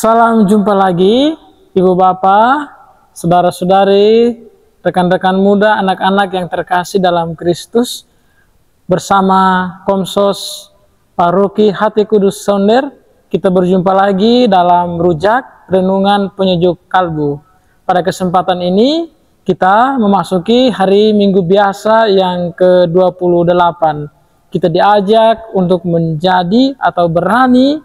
Salam jumpa lagi, Ibu Bapak, saudara-saudari, rekan-rekan muda, anak-anak yang terkasih dalam Kristus. Bersama Komsos Paroki Hati Kudus Sonder, kita berjumpa lagi dalam Rujak Renungan Penyejuk Kalbu. Pada kesempatan ini, kita memasuki hari Minggu biasa yang ke-28. Kita diajak untuk menjadi atau berani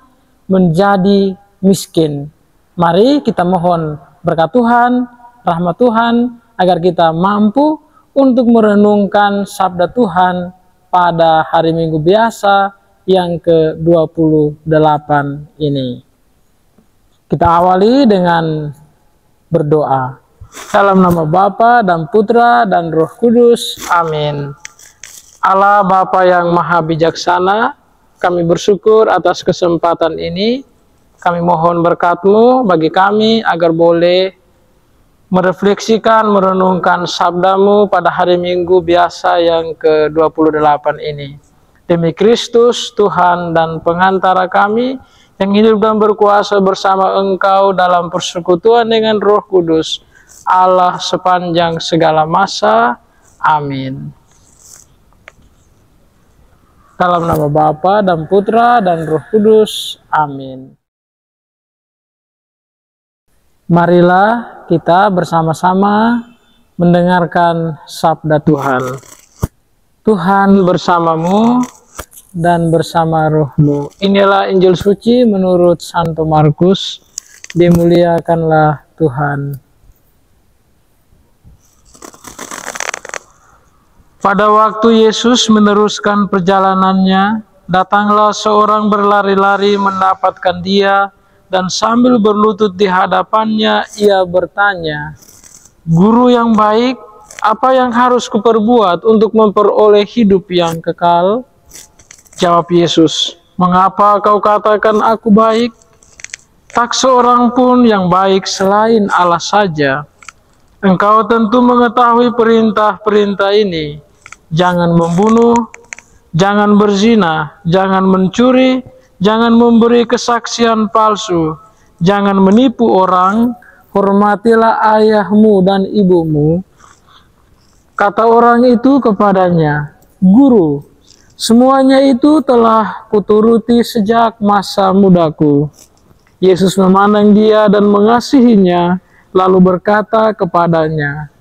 menjadi miskin. Mari kita mohon berkat Tuhan, rahmat Tuhan, agar kita mampu untuk merenungkan sabda Tuhan pada hari Minggu biasa yang ke-28 ini. Kita awali dengan berdoa. Dalam nama Bapa dan Putra dan Roh Kudus. Amin. Allah Bapa yang Maha Bijaksana, kami bersyukur atas kesempatan ini. Kami mohon berkat-Mu bagi kami agar boleh merefleksikan, merenungkan sabda-Mu pada hari Minggu biasa yang ke-28 ini. Demi Kristus, Tuhan dan pengantara kami, yang hidup dan berkuasa bersama Engkau dalam persekutuan dengan Roh Kudus, Allah sepanjang segala masa. Amin. Dalam nama Bapa dan Putra dan Roh Kudus. Amin. Marilah kita bersama-sama mendengarkan sabda Tuhan. Tuhan bersamamu dan bersama rohmu. Inilah Injil suci menurut Santo Markus. Dimuliakanlah Tuhan. Pada waktu Yesus meneruskan perjalanannya, datanglah seorang berlari-lari mendapatkan dia, dan sambil berlutut di hadapannya, ia bertanya, "Guru yang baik, apa yang harus kuperbuat untuk memperoleh hidup yang kekal?" Jawab Yesus, "Mengapa kau katakan aku baik? Tak seorang pun yang baik selain Allah saja. Engkau tentu mengetahui perintah-perintah ini. Jangan membunuh, jangan berzina, jangan mencuri, jangan memberi kesaksian palsu, jangan menipu orang, hormatilah ayahmu dan ibumu." Kata orang itu kepadanya, "Guru, semuanya itu telah kuturuti sejak masa mudaku." Yesus memandang dia dan mengasihinya, lalu berkata kepadanya,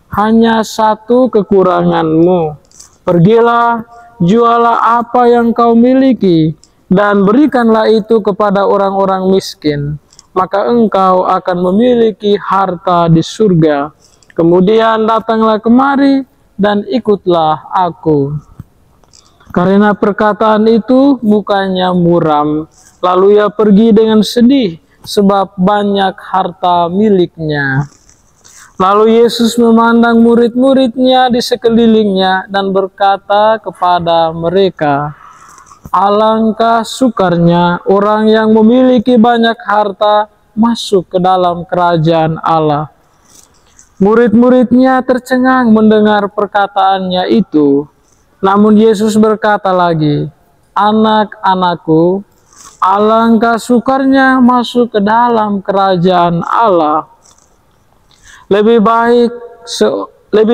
"Hanya satu kekuranganmu. Pergilah, jualah apa yang kau miliki, dan berikanlah itu kepada orang-orang miskin, maka engkau akan memiliki harta di surga. Kemudian datanglah kemari dan ikutlah aku." Karena perkataan itu mukanya muram, lalu ia pergi dengan sedih sebab banyak harta miliknya. Lalu Yesus memandang murid-muridnya di sekelilingnya dan berkata kepada mereka, "Alangkah sukarnya orang yang memiliki banyak harta masuk ke dalam kerajaan Allah." Murid-muridnya tercengang mendengar perkataannya itu. Namun Yesus berkata lagi, "Anak-anakku, alangkah sukarnya masuk ke dalam kerajaan Allah. Lebih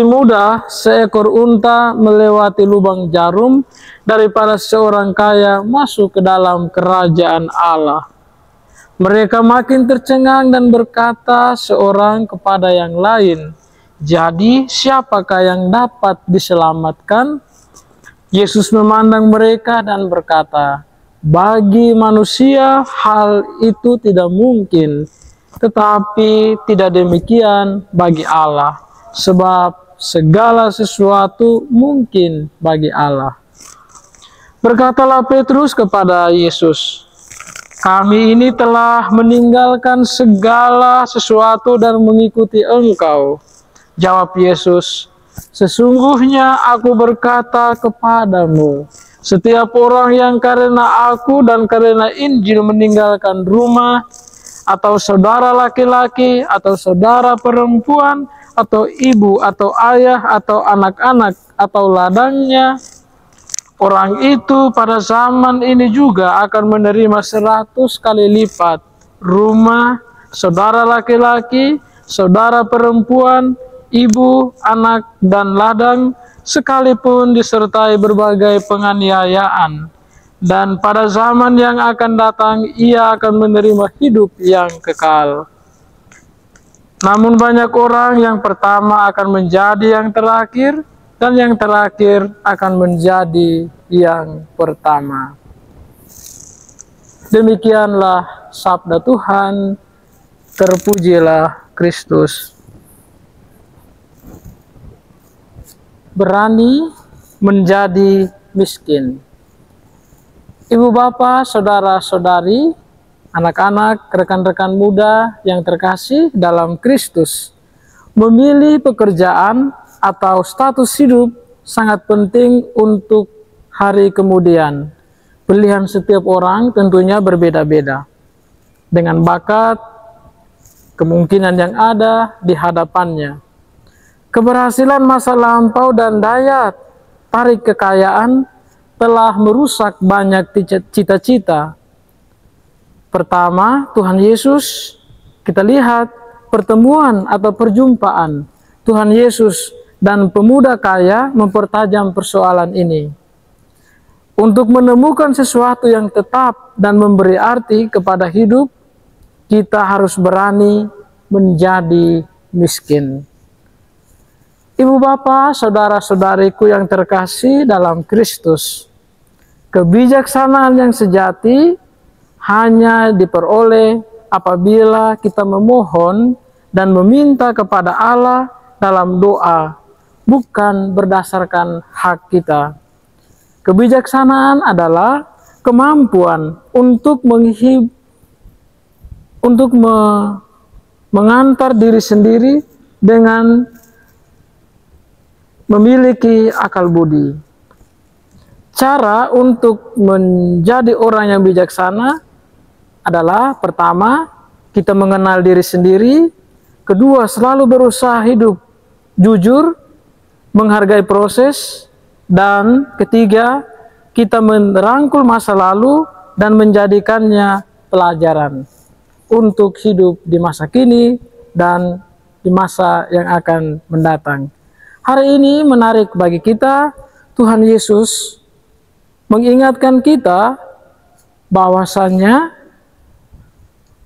mudah seekor unta melewati lubang jarum daripada seorang kaya masuk ke dalam kerajaan Allah." Mereka makin tercengang dan berkata seorang kepada yang lain, "Jadi siapakah yang dapat diselamatkan?" Yesus memandang mereka dan berkata, "Bagi manusia hal itu tidak mungkin, tetapi tidak demikian bagi Allah, sebab segala sesuatu mungkin bagi Allah." Berkatalah Petrus kepada Yesus, "Kami ini telah meninggalkan segala sesuatu dan mengikuti Engkau." Jawab Yesus, "Sesungguhnya aku berkata kepadamu, setiap orang yang karena aku dan karena Injil meninggalkan rumah, atau saudara laki-laki, atau saudara perempuan, atau ibu, atau ayah, atau anak-anak, atau ladangnya, orang itu pada zaman ini juga akan menerima 100 kali lipat rumah, saudara laki-laki, saudara perempuan, ibu, anak, dan ladang, sekalipun disertai berbagai penganiayaan. Dan pada zaman yang akan datang, ia akan menerima hidup yang kekal. Namun banyak orang yang pertama akan menjadi yang terakhir, dan yang terakhir akan menjadi yang pertama. Demikianlah sabda Tuhan, terpujilah Kristus. Berani menjadi miskin. Ibu bapak, saudara-saudari, anak-anak, rekan-rekan muda yang terkasih dalam Kristus, memilih pekerjaan atau status hidup sangat penting untuk hari kemudian. Pilihan setiap orang tentunya berbeda-beda, dengan bakat, kemungkinan yang ada di hadapannya. Keberhasilan masa lampau dan daya tarik kekayaan telah merusak banyak cita-cita. Pertama, Tuhan Yesus, kita lihat pertemuan atau perjumpaan Tuhan Yesus dan pemuda kaya mempertajam persoalan ini. Untuk menemukan sesuatu yang tetap dan memberi arti kepada hidup, kita harus berani menjadi miskin. Ibu bapak, saudara-saudariku yang terkasih dalam Kristus, kebijaksanaan yang sejati hanya diperoleh apabila kita memohon dan meminta kepada Allah dalam doa, bukan berdasarkan hak kita. Kebijaksanaan adalah kemampuan untuk mengantar diri sendiri dengan memiliki akal budi. Cara untuk menjadi orang yang bijaksana adalah pertama, kita mengenal diri sendiri, kedua, selalu berusaha hidup jujur, menghargai proses, dan ketiga, kita merangkul masa lalu dan menjadikannya pelajaran untuk hidup di masa kini dan di masa yang akan mendatang. Hari ini menarik bagi kita, Tuhan Yesus mengingatkan kita bahwasannya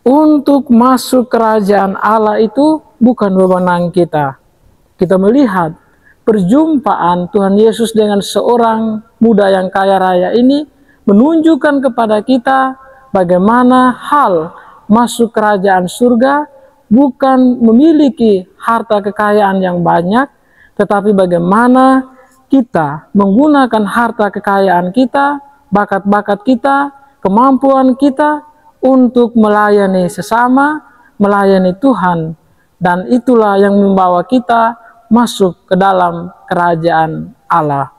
untuk masuk kerajaan Allah itu bukan wewenang kita. Kita melihat perjumpaan Tuhan Yesus dengan seorang muda yang kaya raya ini menunjukkan kepada kita bagaimana hal masuk kerajaan surga bukan memiliki harta kekayaan yang banyak, tetapi bagaimana kita menggunakan harta kekayaan kita, bakat-bakat kita, kemampuan kita untuk melayani sesama, melayani Tuhan. Dan itulah yang membawa kita masuk ke dalam kerajaan Allah.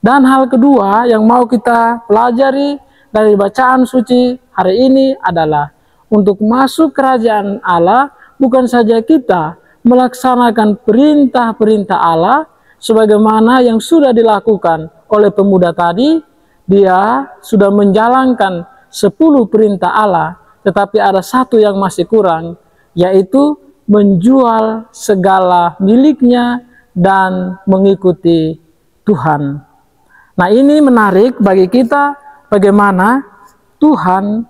Dan hal kedua yang mau kita pelajari dari bacaan suci hari ini adalah untuk masuk kerajaan Allah, bukan saja kita melaksanakan perintah-perintah Allah sebagaimana yang sudah dilakukan oleh pemuda tadi. Dia sudah menjalankan 10 perintah Allah, tetapi ada satu yang masih kurang, yaitu menjual segala miliknya dan mengikuti Tuhan. Nah, ini menarik bagi kita bagaimana Tuhan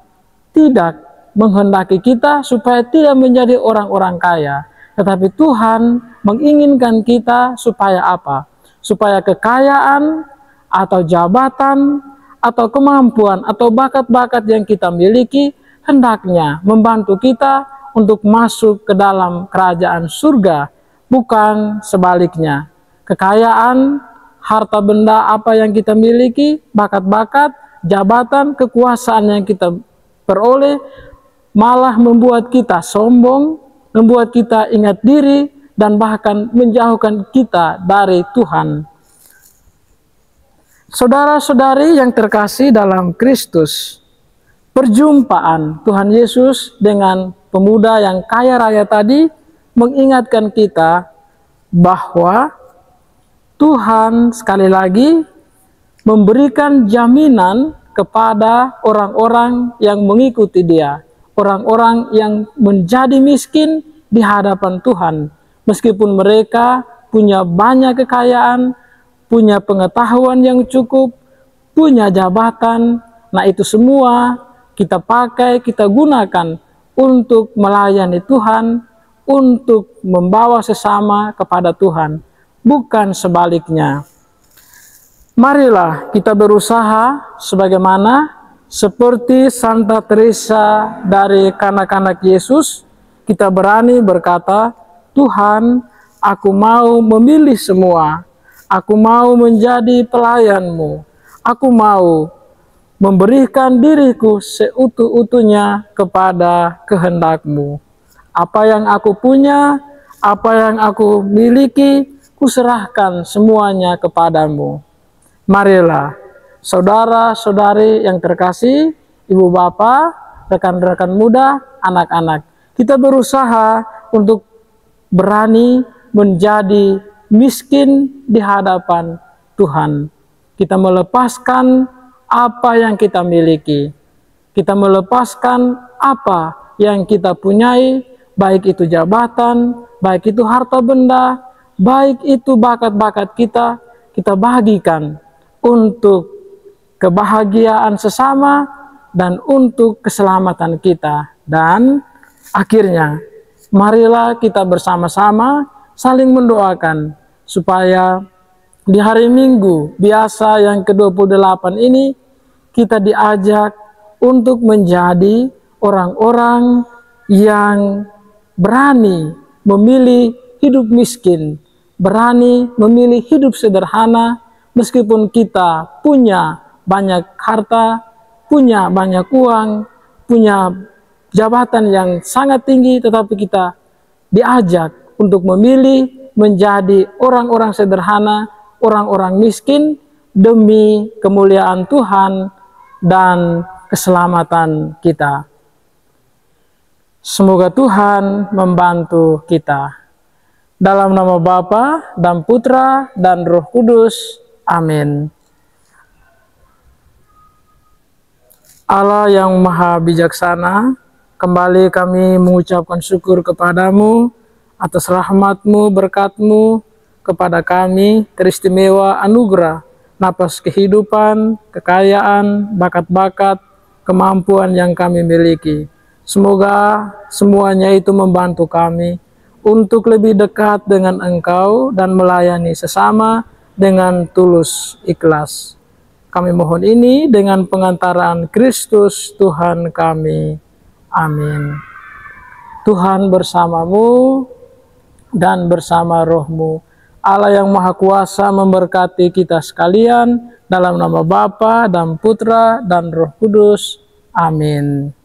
tidak menghendaki kita supaya tidak menjadi orang-orang kaya, tetapi Tuhan menginginkan kita supaya apa? Supaya kekayaan atau jabatan atau kemampuan atau bakat-bakat yang kita miliki hendaknya membantu kita untuk masuk ke dalam kerajaan surga, bukan sebaliknya. Kekayaan, harta benda apa yang kita miliki, bakat-bakat, jabatan, kekuasaan yang kita peroleh malah membuat kita sombong, membuat kita ingat diri, dan bahkan menjauhkan kita dari Tuhan. Saudara-saudari yang terkasih dalam Kristus, Perjumpaan Tuhan Yesus dengan pemuda yang kaya raya tadi mengingatkan kita bahwa Tuhan sekali lagi memberikan jaminan kepada orang-orang yang mengikuti Dia, orang-orang yang menjadi miskin di hadapan Tuhan, meskipun mereka punya banyak kekayaan, punya pengetahuan yang cukup, punya jabatan. Nah, itu semua kita pakai, kita gunakan untuk melayani Tuhan, untuk membawa sesama kepada Tuhan, bukan sebaliknya. Marilah kita berusaha sebagaimana seperti Santa Teresa dari kanak-kanak Yesus, kita berani berkata, Tuhan, aku mau memilih semua, aku mau menjadi pelayan-Mu, aku mau memberikan diriku seutuh-utuhnya kepada kehendak-Mu. Apa yang aku punya, apa yang aku miliki, kuserahkan semuanya kepadamu. Marilah, saudara-saudari yang terkasih, ibu bapak, rekan-rekan muda, anak-anak, kita berusaha untuk berani menjadi miskin di hadapan Tuhan. Kita melepaskan apa yang kita miliki, kita melepaskan apa yang kita punyai, baik itu jabatan, baik itu harta benda, baik itu bakat-bakat kita, kita bagikan untuk kebahagiaan sesama dan untuk keselamatan kita. Dan akhirnya, marilah kita bersama-sama saling mendoakan supaya di hari Minggu biasa yang ke-28 ini kita diajak untuk menjadi orang-orang yang berani memilih hidup miskin, berani memilih hidup sederhana, meskipun kita punya banyak harta, punya banyak uang, punya jabatan yang sangat tinggi, tetapi kita diajak untuk memilih menjadi orang-orang sederhana, orang-orang miskin demi kemuliaan Tuhan dan keselamatan kita. Semoga Tuhan membantu kita. Dalam nama Bapa dan Putra dan Roh Kudus. Amin. Allah yang Maha Bijaksana, kembali kami mengucapkan syukur kepadamu atas rahmat-Mu, berkat-Mu kepada kami, teristimewa anugerah, napas kehidupan, kekayaan, bakat-bakat, kemampuan yang kami miliki. Semoga semuanya itu membantu kami untuk lebih dekat dengan Engkau dan melayani sesama dengan tulus ikhlas. Kami mohon ini dengan pengantaran Kristus Tuhan kami. Amin. Tuhan bersamamu dan bersama rohmu. Allah yang Maha Kuasa memberkati kita sekalian dalam nama Bapa dan Putra dan Roh Kudus. Amin.